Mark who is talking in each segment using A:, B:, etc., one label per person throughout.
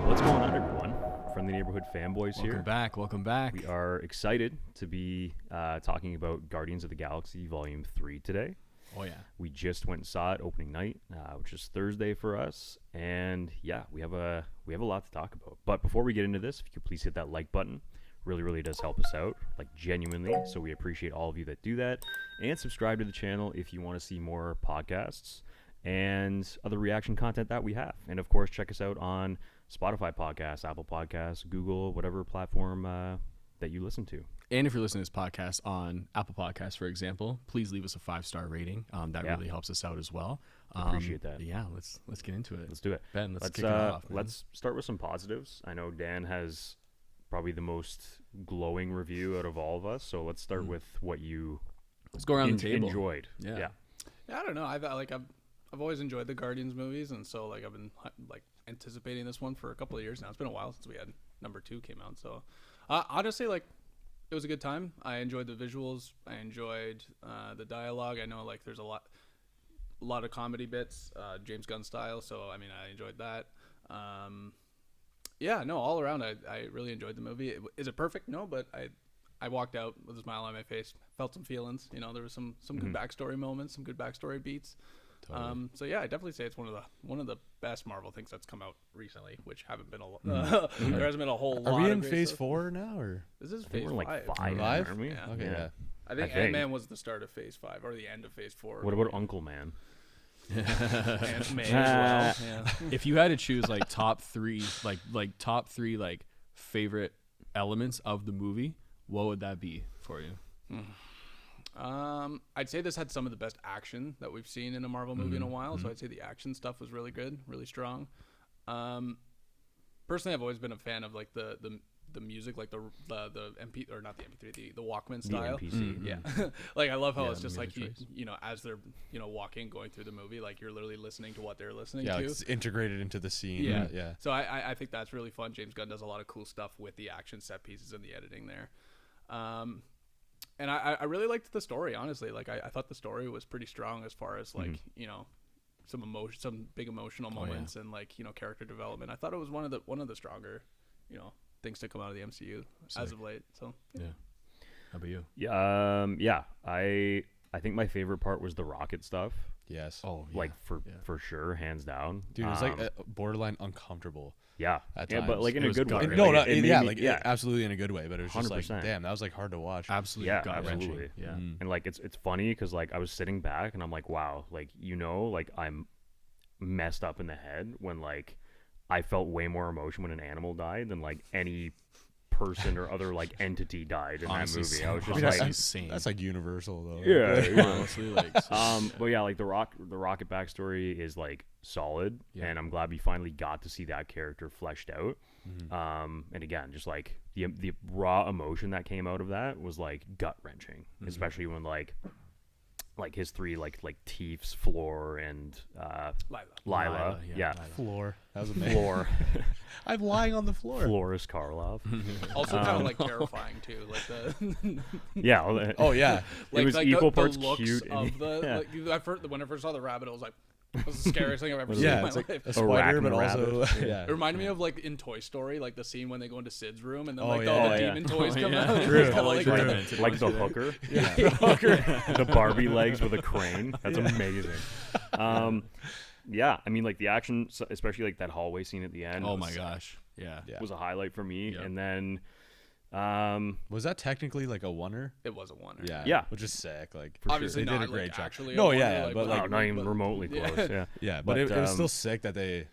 A: What's going on, everyone? Friendly Neighborhood Fanboys here.
B: Welcome back.
A: We are excited to be talking about Guardians of the Galaxy Volume 3 today.
B: Oh, yeah.
A: We just went and saw it opening night, which is Thursday for us. And yeah, we have a lot to talk about. But before we get into this, if you could please hit that like button. Really does help us out, like genuinely. So we appreciate all of you that do that. And subscribe to the channel if you want to see more podcasts and other reaction content that we have. And of course, check us out on Spotify podcasts, Apple Podcasts, Google, whatever platform that you listen to.
B: And if you're listening to this podcast on Apple Podcasts, for example, please leave us a 5-star rating. That really helps us out as well.
A: Appreciate that.
B: Yeah, let's get into it.
A: Let's do it.
B: Ben, let's kick it off. Man.
A: Let's start with some positives. I know Dan has probably the most glowing review out of all of us. So let's start with what you
B: let's go around the table.
A: Enjoyed.
B: Yeah,
C: I don't know. I've always enjoyed the Guardians movies, and so like I've been like anticipating this one for a couple of years now. It's been a while since we had number 2 came out, so I'll just say like it was a good time. I enjoyed the visuals. I enjoyed the dialogue. I know like there's a lot of comedy bits, James Gunn style. So I mean, I enjoyed that. Yeah, no, all around, I really enjoyed the movie. Is it perfect? No, but I walked out with a smile on my face, felt some feelings. You know, there was some good backstory moments, some good backstory beats. Totally. So yeah, I definitely say it's one of the best Marvel things that's come out recently, which haven't been there hasn't been a whole lot.
D: Are we in
C: of
D: Phase 4 now, or
C: this is Phase 5?
A: Like 5, aren't we?
C: Yeah.
D: Okay, yeah.
C: I think Ant-Man was the start of Phase 5 or the end of Phase 4.
A: What about Uncle Man?
C: Ant-Man as well. Yeah.
B: If you had to choose like top 3 like favorite elements of the movie, what would that be for you?
C: I'd say this had some of the best action that we've seen in a Marvel movie in a while. So I'd say the action stuff was really good, really strong. Personally, I've always been a fan of like the music, like the MP or not the MP3, the Walkman style.
A: The MPC.
C: Yeah, like I love how it's just like
B: choice.
C: as they're walking, going through the movie, like you're literally listening to what they're listening
D: yeah,
C: to.
D: like it's integrated into the scene. Yeah.
C: So I think that's really fun. James Gunn does a lot of cool stuff with the action set pieces and the editing there. And I really liked the story, honestly. Like I thought the story was pretty strong as far as like some big emotional moments and like character development. I thought it was one of the stronger things to come out of the MCU as of late. So
B: yeah. How about you?
A: Yeah. I think my favorite part was the rocket stuff.
D: Yes.
B: Oh, yeah.
A: Like for sure, hands down.
D: Dude, it was like borderline uncomfortable.
A: Yeah.
D: At
A: yeah,
D: times.
A: but like in
B: It
A: a
B: was
A: good way.
B: gut-wrenching.
A: Like, it made me-
D: absolutely in a good way. But it was just
A: 100%.
D: like, damn, that was like hard to watch.
B: Absolutely.
A: Yeah,
B: gut-wrenching.
A: absolutely.
B: Yeah.
A: And like it's funny because like I was sitting back and I'm like, wow, like like I'm messed up in the head when like I felt way more emotion when an animal died than like any person or other like entity died in
B: Honestly,
A: that movie.
B: so-
A: I was just
B: honestly,
A: like,
B: insane.
D: That's like universal though.
A: yeah.
B: Honestly, like
A: But yeah, like the rocket backstory is like solid, and I'm glad we finally got to see that character fleshed out. And again, just like the raw emotion that came out of that was like gut wrenching, especially when like his 3 like Teefs, Floor, and Lila. Yeah.
D: Floor. That was amazing.
A: Floor.
D: I'm lying on the floor.
A: Floris Karlov.
C: also kind of like terrifying too, like the
A: Yeah.
D: Oh yeah.
A: It was equal
C: the
A: parts
C: looks
A: cute.
C: of
A: And,
C: the like, when I first saw the rabbit, I was like, that's the scariest thing I've ever seen
D: Yeah,
C: in my
D: it's like
C: life.
D: a spider, but
A: Arachnid
D: also
A: rabbit.
D: yeah.
C: It reminded me of like in Toy Story, like the scene when they go into Sid's room and then
D: Oh,
C: like
D: yeah.
C: all the
A: Oh, yeah.
C: demon toys come
B: yeah.
C: out.
D: True.
C: It's kinda
B: Like
C: like
B: that.
A: like the hooker.
D: Yeah.
A: The Barbie legs with a crane. That's amazing. Yeah, I mean, like the action, especially like that hallway scene at the end.
B: oh my gosh. Yeah.
A: was a highlight for me.
B: Yep.
A: And then,
D: Was that technically like a oner?
C: It was a wonder.
A: Yeah.
D: Which is sick. Like
C: Obviously
D: they
C: not
D: did a great
C: like
D: job.
C: actually.
D: No,
C: a
D: yeah,
C: wonder,
D: yeah,
C: like,
D: but like
A: not even remotely close. Yeah.
D: yeah, but
A: But,
D: it was still sick that they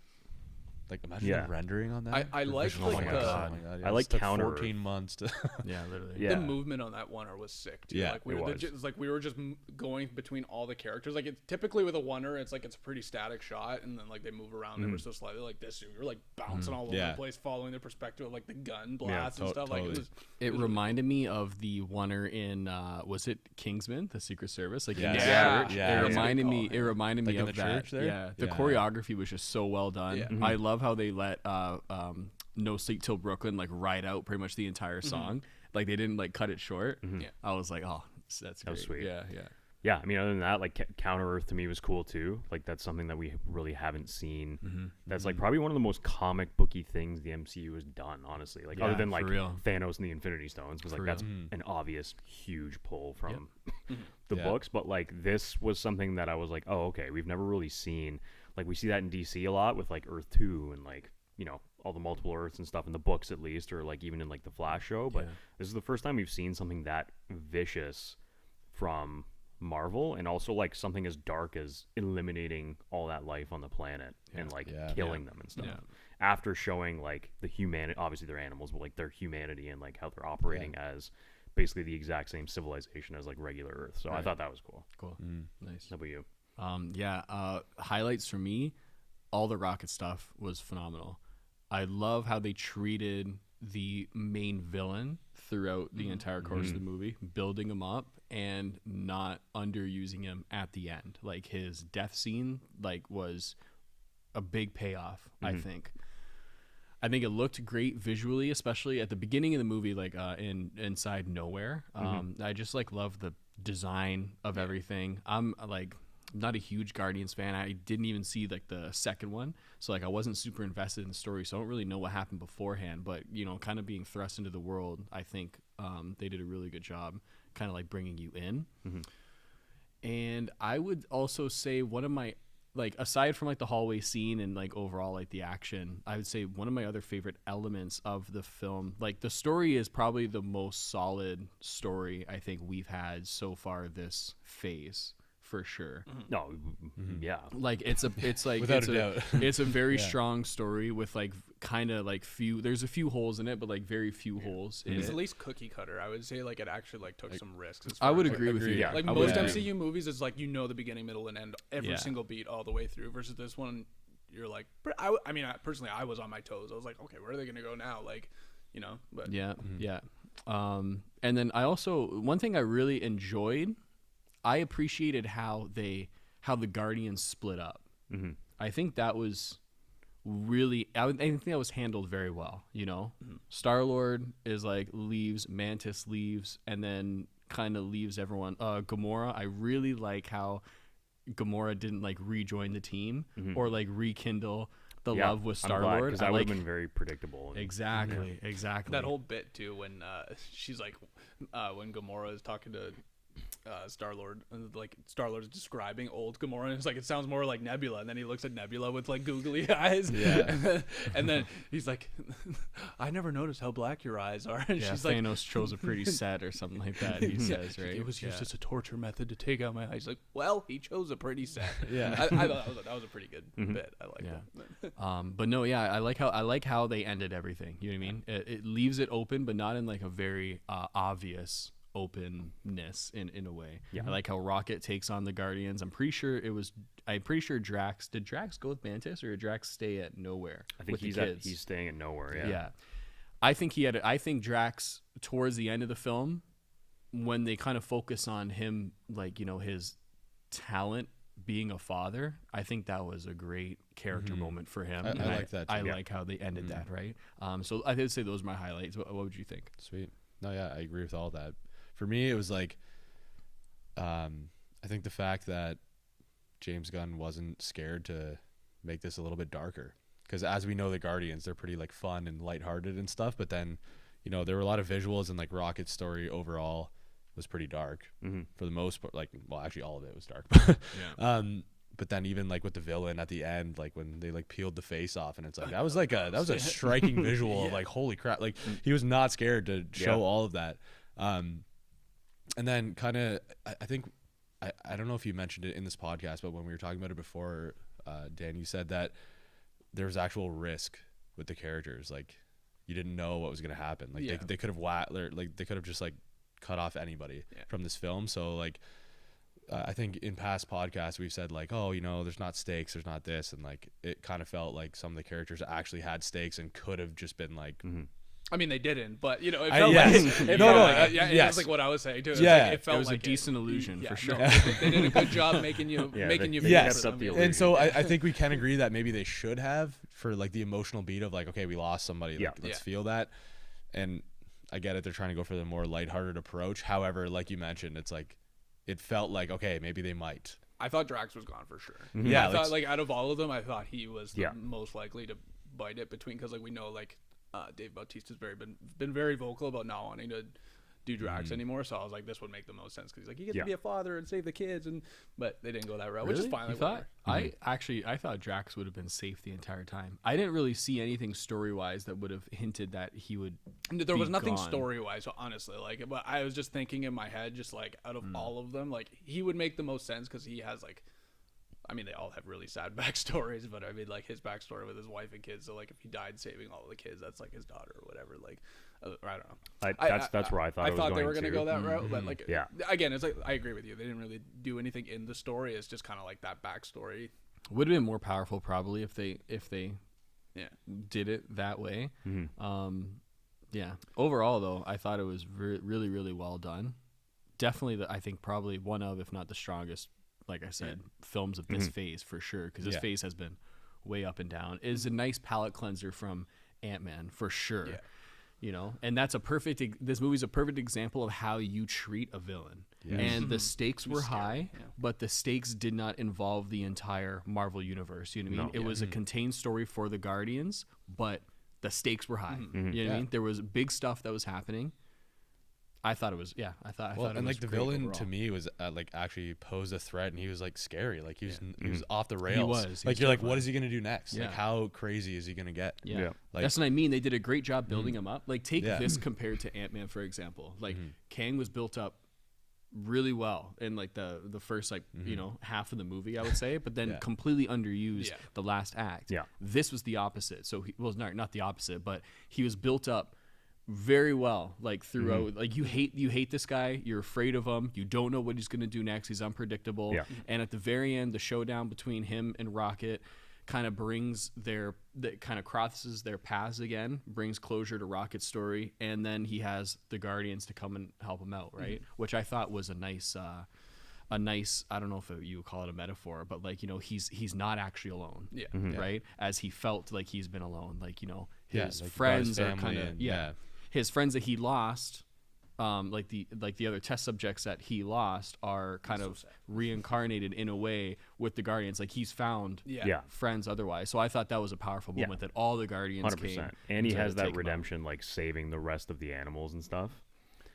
D: like imagine
A: Yeah.
D: the rendering on that.
C: I liked
A: Oh my
C: like
A: God.
C: the
D: Oh my god, yeah,
A: I
D: it
A: like
D: took
A: counter-
D: 14 months to
B: Yeah, literally.
A: Yeah.
C: the movement on that oneer was sick too.
D: Yeah,
C: like we
A: it
C: were
A: was.
C: it's like we were just going between all the characters. Like it's typically with a oneer, it's like it's a pretty static shot, and then like they move around ever so slightly. Like this, we were like bouncing all over
D: Yeah.
C: the place, following the perspective of like the gun blasts and stuff. Like
D: totally.
C: it was.
B: It reminded me of the oneer in was it Kingsman, the Secret Service? Like
D: Yeah.
B: in the
C: Yeah.
B: church.
D: Yeah.
B: It reminded me.
C: Oh,
B: It reminded
D: Like
B: me
D: in
B: of
D: the
B: that.
D: church there?
B: Yeah, the
D: Yeah.
B: choreography was just so well done.
C: Yeah.
B: I love how they let No Sleep Till Brooklyn like ride out pretty much the entire song. Like they didn't like cut it short.
C: Yeah.
B: I was like, oh, that's great.
A: was sweet.
B: Yeah.
A: yeah, I mean, other than that, like Counter Earth to me was cool too. Like that's something that we really haven't seen. That's like probably one of the most comic booky things the MCU has done, honestly. Like other
B: Yeah,
A: than
B: for
A: like
B: real.
A: Thanos and the Infinity Stones, because
B: For
A: like that's
B: real.
A: an obvious huge pull from the
D: Yeah.
A: books. But like this was something that I was like, oh, okay, we've never really seen. Like we see that in DC a lot with like Earth 2 and like, you know, all the multiple Earths and stuff in the books at least, or like even in like the Flash show. But
B: Yeah.
A: this is the first time we've seen something that vicious from Marvel, and also like something as dark as eliminating all that life on the planet and like
D: Yeah.
A: killing them and stuff.
B: Yeah.
A: After showing like the humanity, obviously they're animals, but like their humanity and like how they're operating as basically the exact same civilization as like regular Earth. So I
B: Right.
A: thought that was cool.
B: Cool. Nice.
A: How about you?
B: Highlights for me, all the rocket stuff was phenomenal. I love how they treated the main villain throughout the entire course of the movie, building him up and not underusing him at the end. Like his death scene, like was a big payoff. I think it looked great visually, especially at the beginning of the movie, like inside nowhere. I just like love the design of everything. I'm like not a huge Guardians fan. I didn't even see like the second one, so like I wasn't super invested in the story, so I don't really know what happened beforehand. But you know, kind of being thrust into the world, I think they did a really good job, kind of like bringing you in. And I would also say one of my, like, aside from like the hallway scene and like overall like the action, I would say one of my other favorite elements of the film, like the story is probably the most solid story I think we've had so far this phase, for sure.
A: No, yeah,
B: Like it's like
D: Without
B: it's
D: a doubt.
B: it's a very strong story with like kind of like there's a few holes in it, but like very few holes in
C: It's
B: it.
C: at least cookie cutter. I would say like it actually like took some risks. As
B: I
C: far
B: would
C: as, like,
B: agree with you.
A: Yeah.
C: Like
B: I
C: most
B: would agree.
C: MCU movies, is like, you know, the beginning, middle, and end, every
B: Yeah.
C: single beat all the way through. Versus this one, you're like, I mean, personally, I was on my toes. I was like, okay, where are they gonna go now? Like, you know, but
B: Yeah, yeah. And then I also, one thing I really enjoyed, I appreciated how the Guardians split up. I think that was really, I think that was handled very well. You know, Star-Lord is like leaves, Mantis leaves, and then kind of leaves everyone. Gamora, I really like how Gamora didn't like rejoin the team or like rekindle the
A: yeah.
B: love with
A: I'm glad,
B: Star-Lord.
A: 'cause
B: I
A: that would
B: like
A: have been very predictable. And,
B: exactly.
C: that whole bit too, when she's like, when Gamora is talking to Star-Lord, and like Star-Lord's describing old Gamora, and it's like, it sounds more like Nebula, and then he looks at Nebula with like googly eyes, and then he's like, I never noticed how black your eyes are, and
B: Yeah,
C: she's like,
B: Thanos chose a pretty set or something like that. He says, right?
C: it was used
B: Yeah.
C: as a torture method to take out my eyes. Like, well, he chose a pretty set.
D: Yeah.
C: I thought that was a pretty good bit. I like that.
B: But no, yeah, I like how they ended everything. You know what I mean? It leaves it open, but not in like a very obvious openness in a way.
A: Yeah.
B: I like how Rocket takes on the Guardians. I'm pretty sure Drax, did Drax go with Mantis or did Drax stay at nowhere?
A: I think
B: with
A: he's
B: the kids?
A: he's staying at nowhere. Yeah.
B: Yeah. I think Drax, towards the end of the film, when they kind of focus on him, like, you know, his talent being a father, I think that was a great character moment for him.
D: I
B: And
D: like that too.
B: I
A: Yeah.
B: like how they ended that, right? So I would say those are my highlights. What would you think?
D: Sweet. No, yeah, I agree with all that. For me, it was like, I think the fact that James Gunn wasn't scared to make this a little bit darker, because as we know, the Guardians, they're pretty like fun and lighthearted and stuff. But then, you know, there were a lot of visuals, and like Rocket's story overall was pretty dark for the most part. Like, well, actually, all of it was dark. But then even like with the villain at the end, like when they like peeled the face off, and it's like that was a striking visual of like, holy crap, like he was not scared to show all of that. And then kind of I think I don't know if you mentioned it in this podcast, but when we were talking about it before, Dan, you said that there was actual risk with the characters. Like, you didn't know what was going to happen. Like they could have just like cut off anybody from this film. So like, I think in past podcasts we've said like, oh, you know, there's not stakes, there's not this, and like it kind of felt like some of the characters actually had stakes and could have just been like.
C: I mean, they didn't, but you know, it felt like
D: yes.
C: that's like what I was saying too.
B: It
C: felt
B: was
C: like
B: a decent illusion for sure.
C: No, they did a good job making you feel
D: Yes,
C: for them.
D: and so I think we can agree that maybe they should have, for like the emotional beat of like, okay, we lost somebody, like, let's feel that. And I get it, they're trying to go for the more lighthearted approach. However, like you mentioned, it's like it felt like, okay, maybe they might.
C: I thought Drax was gone for sure.
D: Yeah,
C: I thought like out of all of them, I thought he was the
A: Yeah.
C: most likely to bite it between, because like we know like Dave Bautista's been very vocal about not wanting to do Drax anymore. So I was like, this would make the most sense because he's like, he gets
A: Yeah.
C: to be a father and save the kids, but they didn't go that route, which is fine.
B: You
C: Like,
B: thought?
C: whatever.
B: I thought Drax would have been safe the entire time. I didn't really see anything story wise that would have hinted that he would.
C: And there was
B: be
C: nothing
B: gone.
C: story wise, honestly. Like, but I was just thinking in my head, just like out of all of them, like he would make the most sense because he has like, I mean, they all have really sad backstories, but I mean, like his backstory with his wife and kids. So like, if he died saving all the kids, that's like his daughter or whatever. Like, I don't know.
A: That's where I thought it was
C: they
A: going
C: were gonna
A: to.
C: go that route, but like,
A: Yeah.
C: Again, it's like I agree with you. They didn't really do anything in the story. It's just kind of like that backstory.
B: Would have been more powerful probably if they
C: Yeah.
B: did it that way.
A: Mm-hmm.
B: Yeah. Overall, though, I thought it was really, really well done. Definitely, I think probably one of, if not the strongest, like I said, films of this phase for sure. Because this phase has been way up and down. It is a nice palate cleanser from Ant-Man for sure.
C: Yeah.
B: You know, and that's this movie's a perfect example of how you treat a villain. And the stakes were high, but the stakes did not involve the entire Marvel universe. You know what I mean? It was a contained story for the Guardians, but the stakes were high. You know what I mean? There was big stuff that was happening. I thought it was, I thought it
D: And
B: was
D: like the
B: great
D: villain
B: overall.
D: to me was like actually posed a threat, and he was like scary. Like he was off the rails.
B: was. He
D: Like
B: was
D: you're like,
B: terrifying.
D: what is he gonna do next?
B: Yeah.
D: Like how crazy is he gonna get?
B: Yeah.
D: Like-
B: That's what I mean. They did a great job building him up. Like, take
D: Yeah.
B: this compared to Ant-Man, for example. Like, Kang was built up really well in, like, the first, like, you know, half of the movie, I would say, but then completely underused the last act.
A: Yeah.
B: This was the opposite. So, not the opposite, but he was built up very well, like, throughout. Like, you hate this guy. You're afraid of him. You don't know what he's going to do next. He's unpredictable.
A: Yeah.
B: And at the very end, the showdown between him and Rocket kind of crosses their paths again, brings closure to Rocket's story, and then he has the Guardians to come and help him out, right? Which I thought was a nice I don't know if you would call it a metaphor, but like, you know, he's not actually alone.
C: Yeah.
B: Right? As he felt like he's been alone. Like, you know,
D: Yeah,
B: his
D: like,
B: friends
D: brought
B: are
D: his
B: kind
D: family
B: of
D: in,
B: his friends that he lost, like the other test subjects that he lost are kind of reincarnated in a way with the Guardians. Like, he's found
A: Yeah.
B: friends otherwise. So I thought that was a powerful
A: Yeah.
B: moment that all the Guardians
A: 100%.
B: came.
A: And he
B: to
A: has
B: take
A: that
B: him out.
A: redemption, like saving the rest of the animals and stuff.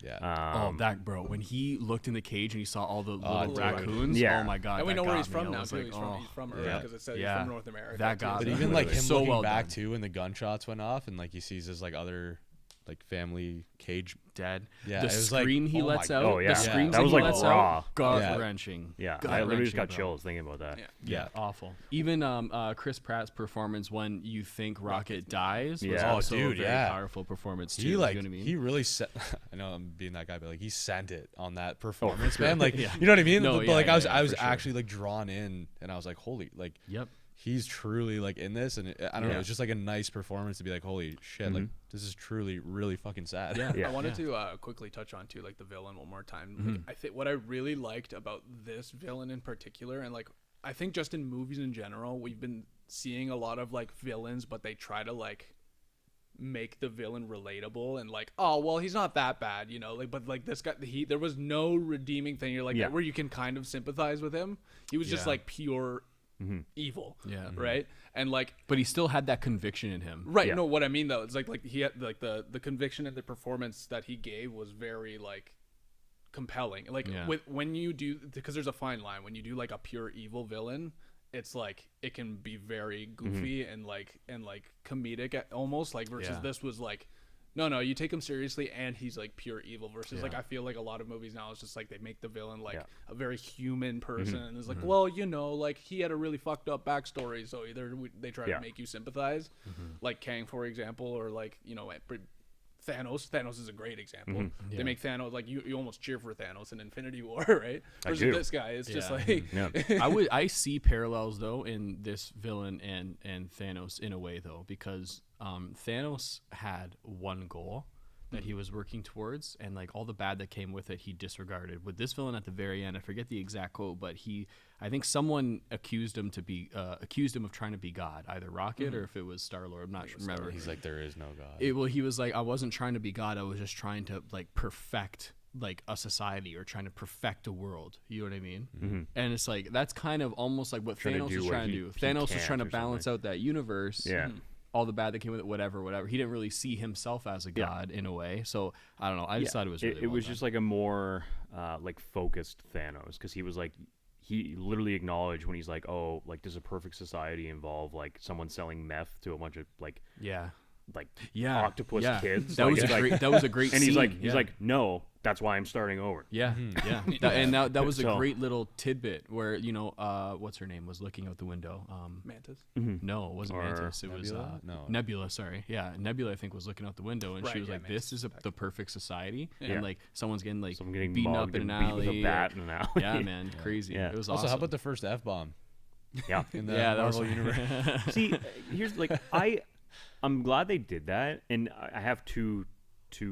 D: Yeah.
B: That bro, when he looked in the cage and he saw all the little
D: dude.
B: raccoons,
A: Yeah.
B: oh my god!
C: And we
B: that
C: know where
B: got
C: he's
B: me.
C: from
B: I
C: now
B: was
C: too.
B: like,
C: He's from Earth
B: yeah.
C: because it said
B: Yeah.
C: he's from North America.
B: That
C: too,
B: got
D: But
C: so-
B: me.
D: even like him
B: So
D: looking
B: well
D: back
B: done.
D: too, when the gunshots went off, and like he sees his like other like family cage.
B: dead.
D: Yeah,
B: The
D: it was like,
B: scream he
D: oh
B: lets
D: my
B: out.
A: God. Oh, yeah.
B: The screams
A: That was,
B: he
A: like,
B: lets
A: raw.
B: out. Gut
D: Yeah.
B: wrenching.
A: Yeah,
B: Gut
A: I literally just
B: wrenching,
A: got
B: bro.
A: chills thinking about that.
C: Yeah.
D: Yeah.
B: Awful. Even Chris Pratt's performance when you think Rocket dies was
A: Yeah. Oh,
B: also
D: dude,
B: a very
D: yeah.
B: powerful performance too.
D: He
B: you
D: like
B: know what I mean?
D: he really sent. I know I'm being that guy, but like he sent it on that performance,
A: sure.
D: man. Like
B: Yeah.
D: you know what I mean?
B: No,
D: but
B: yeah,
D: like
B: yeah,
D: I was
B: yeah,
D: I was
B: for sure.
D: actually like drawn in, and I was like, holy, like
B: Yep.
D: he's truly like in this, and I don't know,
A: Yeah.
D: it's just like a nice performance to be like, holy shit, like this is truly really fucking sad.
B: Yeah.
A: Yeah.
C: I wanted to quickly touch on too, like the villain one more time. Like, I think what I really liked about this villain in particular, and like I think just in movies in general, we've been seeing a lot of like villains, but they try to like make the villain relatable and like, oh well, he's not that bad, you know. Like, but like this guy, there was no redeeming thing. You're like
A: Yeah.
C: where you can kind of sympathize with him. He was just
B: Yeah.
C: like pure evil,
B: Yeah.
C: right? And like
B: But he still had that conviction in him.
C: right,
A: Yeah.
C: no, what I mean though, it's like he had like the conviction and the performance that he gave was very like compelling. Like
B: Yeah.
C: with when you do, because there's a fine line when you do like a pure evil villain, it's like it can be very goofy and like comedic almost, like versus
B: Yeah.
C: this was like no, you take him seriously and he's like pure evil versus like
B: Yeah.
C: I feel like a lot of movies now it's just like they make the villain like
A: Yeah.
C: a very human person and it's like, well, you know, like he had a really fucked up backstory, so either they try
A: Yeah.
C: to make you sympathize, like Kang for example, or like, you know, Thanos is a great example.
B: Yeah.
C: They make Thanos like you almost cheer for Thanos in Infinity War, right?
A: I
C: Versus
A: do.
C: this guy, it's just
B: Yeah.
C: like
A: Yeah.
B: I see parallels though in this villain and Thanos in a way though, because Thanos had one goal that he was working towards, and like all the bad that came with it he disregarded. With this villain at the very end, I forget the exact quote, but I think someone accused him of trying to be God, either Rocket or if it was Star-Lord, I'm not sure, remember.
D: He's like, there is no God.
B: He was like, I wasn't trying to be God, I was just trying to like perfect like a society or trying to perfect a world. You know what I mean?
A: Mm-hmm.
B: And it's like that's kind of almost like what
A: Trying to
B: Thanos
A: do
B: was
A: what
B: trying to
A: he-
B: do.
A: he
B: Thanos was
A: can't
B: trying to
A: or
B: balance out that universe.
A: Yeah.
B: All the bad that came with it, whatever. He didn't really see himself as a god in a way. So I don't know. I just thought it was really
A: it
B: well
A: was
B: done.
A: just like a more like focused Thanos, because he was like, he literally acknowledged when he's like, oh, like does a perfect society involve like someone selling meth to a bunch of like
B: yeah.
A: octopus
B: yeah.
A: kids?
B: That
A: Like,
B: was
A: it's
B: a
A: like-
B: great. That was a great.
A: and
B: scene.
A: he's like no, that's why I'm starting over.
B: Yeah, yeah. And that was a
A: So-
B: great little tidbit where what's her name was looking out the window.
C: Mantis.
B: No, it wasn't
A: Or
B: Mantis. It was
D: Nebula? No.
B: Nebula. Sorry, yeah, Nebula. I think was looking out the window, and she
C: Right,
B: was
C: yeah,
B: like,
C: Mantis
B: "This is the perfect society,"
A: Yeah.
B: and like someone's getting like
A: Someone getting
B: beaten
A: mugged
B: up in an
A: and beat with
B: alley.
A: a bat in an alley.
B: Yeah, man, crazy.
A: Yeah.
B: It was
D: Also,
B: awesome.
D: how about the first F-bomb
A: Yeah.
D: in the
B: yeah, that was
D: Marvel universe?
A: See, here's like I'm glad they did that, and I have two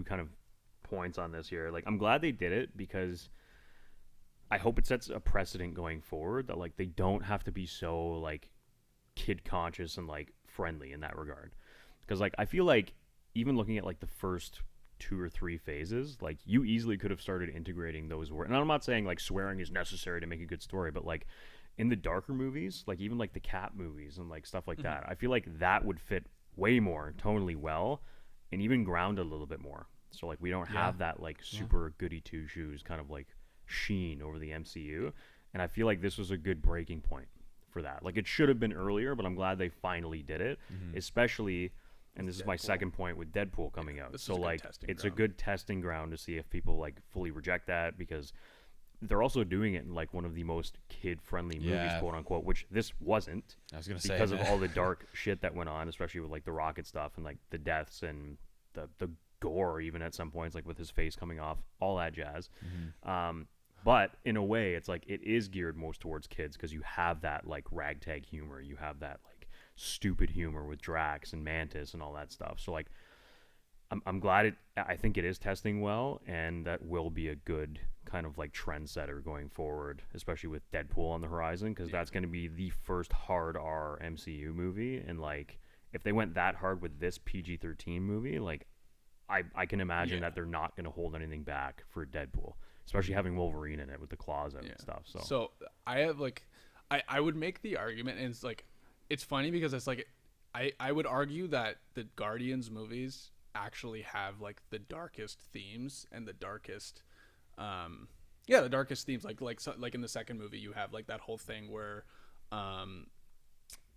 A: kind of points on this here. Like, I'm glad they did it because I hope it sets a precedent going forward that like they don't have to be so like kid conscious and like friendly in that regard. Because like I feel like even looking at like the first 2 or 3 phases, like you easily could have started integrating those words. And I'm not saying like swearing is necessary to make a good story, but like in the darker movies, like even like the Cat movies and like stuff like that, I feel like that would fit way more tonally well and even ground a little bit more. So like we don't have that like super goody two shoes kind of like sheen over the MCU, and I feel like this was a good breaking point for that. Like it should have been earlier, but I'm glad they finally did it, especially. And this is my second point with Deadpool coming out.
C: this is
A: So
C: a good
A: like
C: testing
A: it's a
C: ground.
A: good testing ground to see if people like fully reject that, because they're also doing it in like one of the most kid-friendly movies,
D: Yeah.
A: quote unquote, which this wasn't,
D: I was gonna say
A: because of
D: man.
A: all the dark shit that went on, especially with like the rocket stuff and like the deaths and the gore, even at some points, like with his face coming off, all that jazz. But in a way, it's like it is geared most towards kids because you have that like ragtag humor, you have that like stupid humor with Drax and Mantis and all that stuff. So like I'm glad I think it is testing well, and that will be a good kind of like trendsetter going forward, especially with Deadpool on the horizon, because that's going to be the first hard R MCU movie. And like if they went that hard with this PG-13 movie, like I can imagine that they're not going to hold anything back for Deadpool, especially having Wolverine in it with the claws out and stuff. So
C: I have like, I would make the argument, and it's like, it's funny because it's like, I would argue that the Guardians movies actually have like the darkest themes and the darkest, the darkest themes. Like in the second movie, you have like that whole thing where,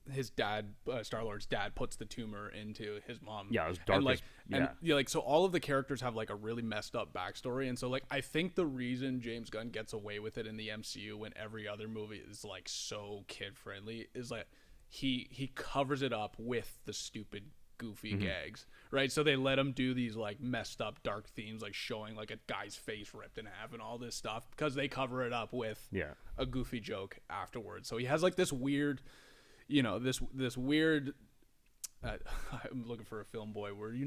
C: his dad, Star-Lord's dad, puts the tumor into his mom.
A: Yeah, it was
C: And
A: dark
C: like,
A: as-
C: and like, so all of the characters have like a really messed up backstory, and so like, I think the reason James Gunn gets away with it in the MCU when every other movie is like so kid friendly is like he covers it up with the stupid goofy gags, right? So they let him do these like messed up dark themes, like showing like a guy's face ripped in half and all this stuff, because they cover it up with a goofy joke afterwards. So he has like this weird, this weird. I'm looking for a film boy where the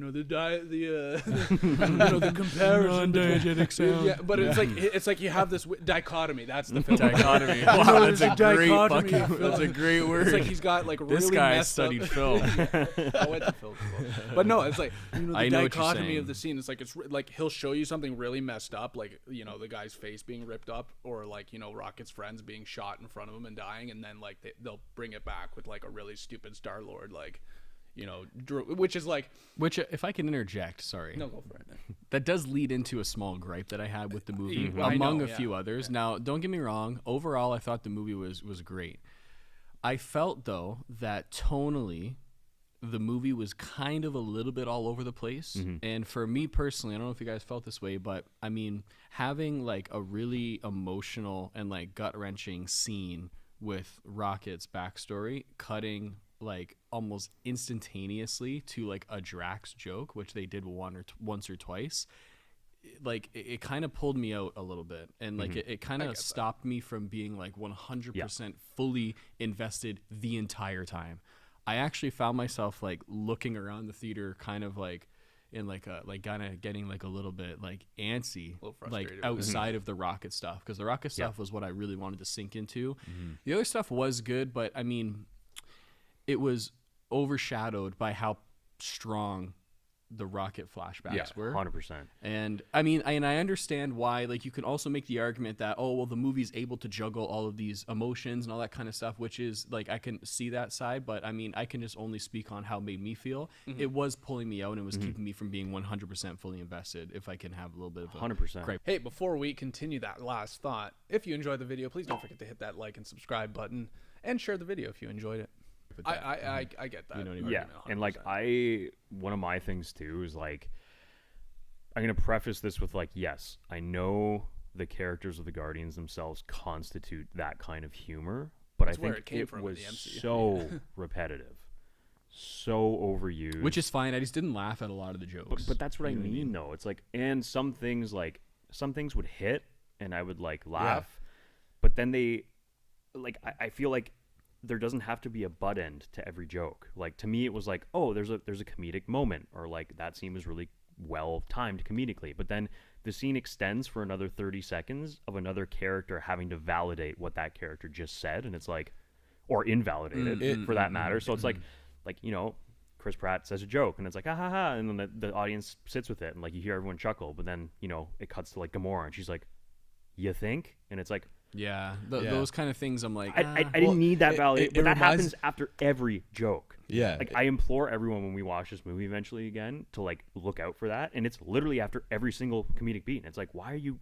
C: comparison
B: Non-diegetic sound.
C: yeah, but it's like you have this dichotomy. That's the film.
B: Dichotomy.
C: No,
B: Wow,
C: there's
B: that's
C: a
B: a great
C: dichotomy
B: fucking.
C: of film.
B: That's a great word.
C: It's like he's got like really
B: This guy
C: messed
B: studied
C: up.
B: film.
C: I went to film school, but no, it's like the
B: I know what you're
C: dichotomy
B: saying.
C: of the scene. It's like he'll show you something really messed up, like the guy's face being ripped up, or like Rocket's friends being shot in front of him and dying, and then like they'll bring it back with like a really stupid Star-Lord, like which is like.
B: Which, if I can interject, sorry.
C: No, go for it.
B: That does lead into a small gripe that I had with the movie,
C: I
B: among
C: know,
B: a
C: yeah.
B: few others. Now, don't get me wrong. Overall, I thought the movie was great. I felt, though, that tonally, the movie was kind of a little bit all over the place. And for me personally, I don't know if you guys felt this way, but I mean, having like a really emotional and like gut-wrenching scene with Rocket's backstory, cutting like almost instantaneously to like a Drax joke, which they did once or twice, like it kind of pulled me out a little bit, and like it kind of stopped me from being like 100% fully invested the entire time. I actually found myself like looking around the theater, kind of like in like a like kind of getting like a little bit like antsy,
C: little
B: like
C: frustrated with it.
B: outside of the Rocket stuff, because the Rocket stuff was what I really wanted to sink into. The other stuff was good, but I mean, it was overshadowed by how strong the Rocket flashbacks
D: Yeah,
B: were.
A: 100%.
B: And I mean, and I understand why, like, you can also make the argument that, oh, well, the movie's able to juggle all of these emotions and all that kind of stuff, which is, like, I can see that side, but I mean, I can just only speak on how it made me feel. It was pulling me out and it was keeping me from being 100% fully invested, if I can have a little bit of a
A: 100%.
B: gripe.
C: Hey, before we continue that last thought, if you enjoyed the video, please don't forget to hit that like and subscribe button and share the video if you enjoyed it.
B: with that.
C: I get that.
B: You know what I mean?
A: Yeah,
C: argument
A: and like
C: 100%.
A: one of my things too is like, I'm gonna preface this with like, yes, I know the characters of the Guardians themselves constitute that kind of humor, but
C: That's
A: I
C: where
A: think
C: it came
A: it
C: from in
A: was
C: the MCU.
A: so repetitive, so overused.
B: Which is fine. I just didn't laugh at a lot of the jokes.
A: but that's what I
B: You know
A: mean, though. It's like, and some things would hit, and I would like laugh, but then they, like, I feel like there doesn't have to be a butt end to every joke. Like, to me, it was like, oh, there's a comedic moment, or like that scene was really well timed comedically, but then the scene extends for another 30 seconds of another character having to validate what that character just said, and it's like, or invalidate it for that matter. So it's like, you know, Chris Pratt says a joke and it's like, ha ha ha, and then the audience sits with it and like you hear everyone chuckle, but then, you know, it cuts to like Gamora and she's like, you think? And it's like,
B: yeah,
D: Yeah.
B: those kind of things. I'm like,
A: I didn't need that validation,
D: it
A: but that
D: reminds-
A: happens after every joke.
D: Yeah.
A: Like, I implore everyone when we watch this movie eventually again to like look out for that, and it's literally after every single comedic beat. And it's like, why are you?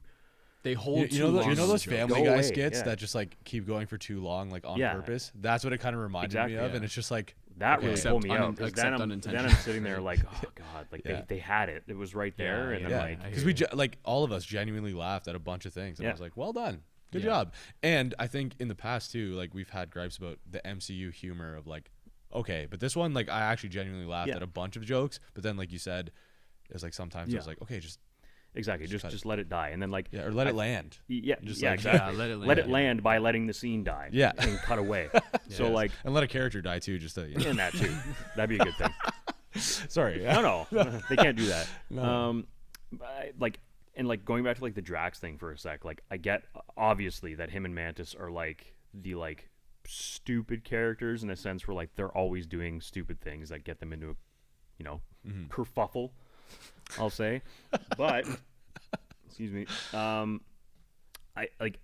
B: they hold
D: You
B: too
D: know,
B: long.
D: you know
B: on
D: those
B: the joke.
D: Family
A: Go
D: Guy
A: away,
D: skits
A: yeah.
D: that just like keep going for too long, like on
A: Yeah.
D: purpose? That's what it kind of reminded
A: Exactly,
D: me of,
B: yeah.
D: and it's just like
A: That
D: okay.
A: really pulled me
B: Except
A: out, because then
B: except
A: I'm
B: unintentional.
A: sitting there like, oh god, like
D: Yeah.
A: they had it. It was right there, and
B: yeah.
A: I'm like,
B: I
D: because
B: hear
D: we like all of us genuinely laughed at a bunch of things, and
A: Yeah.
D: I was like, well done, good
B: Yeah.
D: job. And I think in the past too, like we've had gripes about the MCU humor of like, okay, but this one, like I actually genuinely laughed
A: Yeah.
D: at a bunch of jokes, but then like you said, it was like sometimes I was
A: Yeah.
D: like, okay, just
A: exactly,
D: cut it.
A: just let it die, and then like,
D: yeah, or let it land.
A: yeah,
D: Just
A: yeah,
D: like-
A: exactly.
B: Yeah, let it land.
A: Let it land by letting the scene die.
D: Yeah.
A: and cut away. So
D: Yes.
A: like,
D: and let a character die too, just to, you know.
A: and that too, that'd be a good thing.
D: Sorry,
A: No, they can't do that.
D: No.
A: Like, and like going back to like the Drax thing for a sec, like I get obviously that him and Mantis are like the like stupid characters in a sense where like they're always doing stupid things that get them into a, you know, kerfuffle, I'll say. But excuse me, I like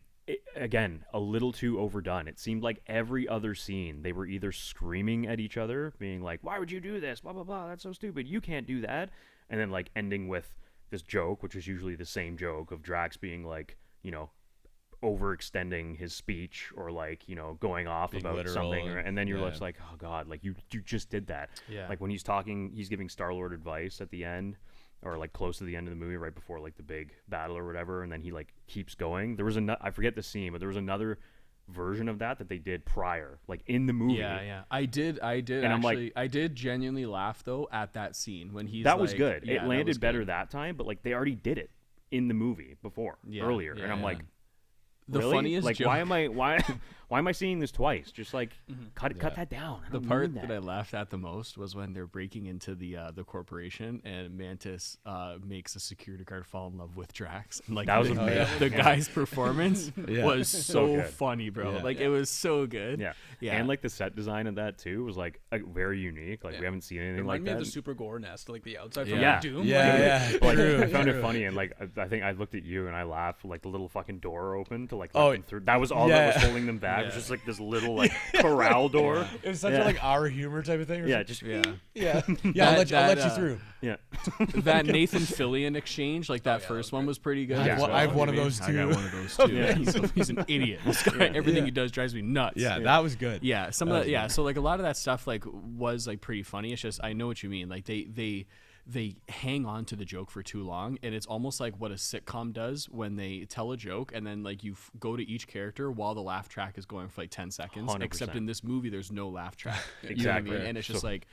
A: again, a little too overdone. It seemed like every other scene they were either screaming at each other, being like, why would you do this, blah blah blah, that's so stupid, you can't do that, and then like ending with this joke, which is usually the same joke of Drax being like, you know, overextending his speech, or like, you know, going off
D: Being
A: about
D: literal,
A: something, and then you're
D: yeah.
A: just like, oh god, like you just did that.
B: Yeah.
A: Like when he's talking, he's giving Star-Lord advice at the end, or like close to the end of the movie, right before like the big battle or whatever, and then he like keeps going. There was I forget the scene, but there was another version of that they did prior, like in the movie.
B: Yeah. I did
A: And I'm like-
B: actually, I did genuinely laugh though at that scene when he's
A: That was
B: like-
A: good.
B: yeah,
A: It
B: that
A: landed
B: was
A: better
B: good.
A: that time, but like they already did it in the movie before,
B: Yeah,
A: earlier,
B: yeah,
A: and I'm
B: yeah.
A: like,
B: The
A: really?
B: funniest
A: like
B: joke.
A: why am I seeing this twice? Just like cut that down. I
B: The
A: don't
B: part
A: need
B: that I laughed at the most was when they're breaking into the corporation and Mantis makes a security guard fall in love with Drax. And, like
A: That was
B: the,
A: amazing.
B: the guy's performance
D: Yeah.
B: was so
A: good.
B: funny, bro.
D: Yeah.
B: Like it was so good.
A: Yeah.
B: Yeah.
A: And like the set design of that too was like very unique. Like we
C: Yeah.
A: haven't seen
C: It
A: anything
C: reminded
A: like
C: me
A: that.
C: of the Super Gore nest, like the outside from
A: Yeah.
C: Doom.
D: Yeah,
C: like,
D: yeah.
A: But, like,
D: True,
A: I found it
D: true.
A: funny, and like I think I looked at you and I laughed. Like the little fucking door opened to like
D: Oh,
A: let them through. That was all
D: yeah.
A: that was holding them back. It was just like this little like corral door.
D: It was such
A: Yeah.
D: a like our humor type of thing.
A: Yeah, just
B: Yeah.
D: yeah, yeah. I'll let
B: That,
D: you through.
A: yeah.
B: That Nathan Fillion exchange, like that
C: yeah, that
B: first
C: was
B: one
C: great.
B: was pretty good.
D: I have
B: as
D: one-
B: well.
D: I have one of
B: I mean,
D: those
B: I got
D: too.
B: one of those too.
A: Yeah.
B: He's an idiot. This guy, everything he does drives me nuts.
D: Yeah, that was good.
B: Yeah, some
D: That
B: of
D: was
B: the, yeah.
D: good.
B: So like a lot of that stuff like was like pretty funny. It's just I know what you mean. Like they hang on to the joke for too long, and it's almost like what a sitcom does when they tell a joke and then like you go to each character while the laugh track is going for like 10 seconds.
A: 100%.
B: Except in this movie, there's no laugh track. You know what I
A: Exactly.
B: mean? And it's just
A: So-
B: like.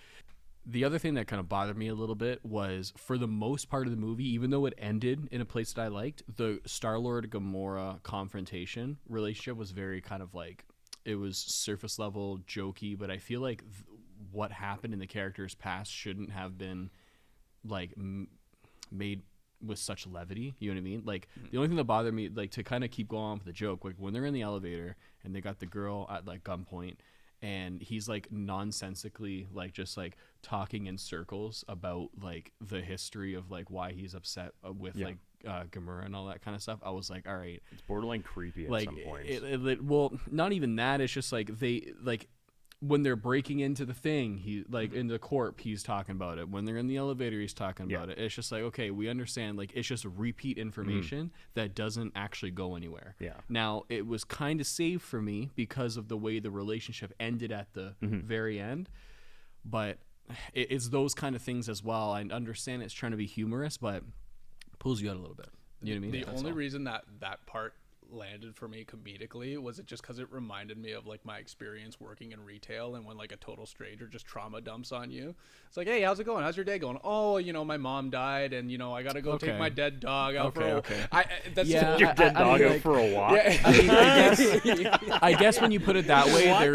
B: The other thing that kind of bothered me a little bit was, for the most part of the movie, even though it ended in a place that I liked, the Star-Lord Gamora confrontation relationship was very kind of like, it was surface level jokey, but I feel like what happened in the character's past shouldn't have been like made with such levity. You know what I mean? Like the only thing that bothered me, like to kind of keep going on with the joke, like when they're in the elevator and they got the girl at like gunpoint, and he's like nonsensically like just like talking in circles about like the history of like why he's upset with like Gamora and all that kind of stuff. I was like, all right,
A: It's borderline creepy at
B: like
A: some points.
B: well, not even that. It's just like they like when they're breaking into the thing, he like in the corp, he's talking about it. When they're in the elevator, he's talking about it. It's just like, okay, we understand. Like it's just repeat information that doesn't actually go anywhere.
A: Yeah.
B: Now it was kind of saved for me because of the way the relationship ended at the very end, but it's those kind of things as well. I understand it's trying to be humorous, but pulls you out a little bit. You know what I mean?
C: The only reason that part landed for me comedically was it just because it reminded me of like my experience working in retail, and when like a total stranger just trauma dumps on you, it's like, hey, how's it going, how's your day going? Oh, you know, my mom died, and you know, I gotta go take my dead dog out for a that's
A: Your dead dog out for a walk.
B: I guess when you put it that way, there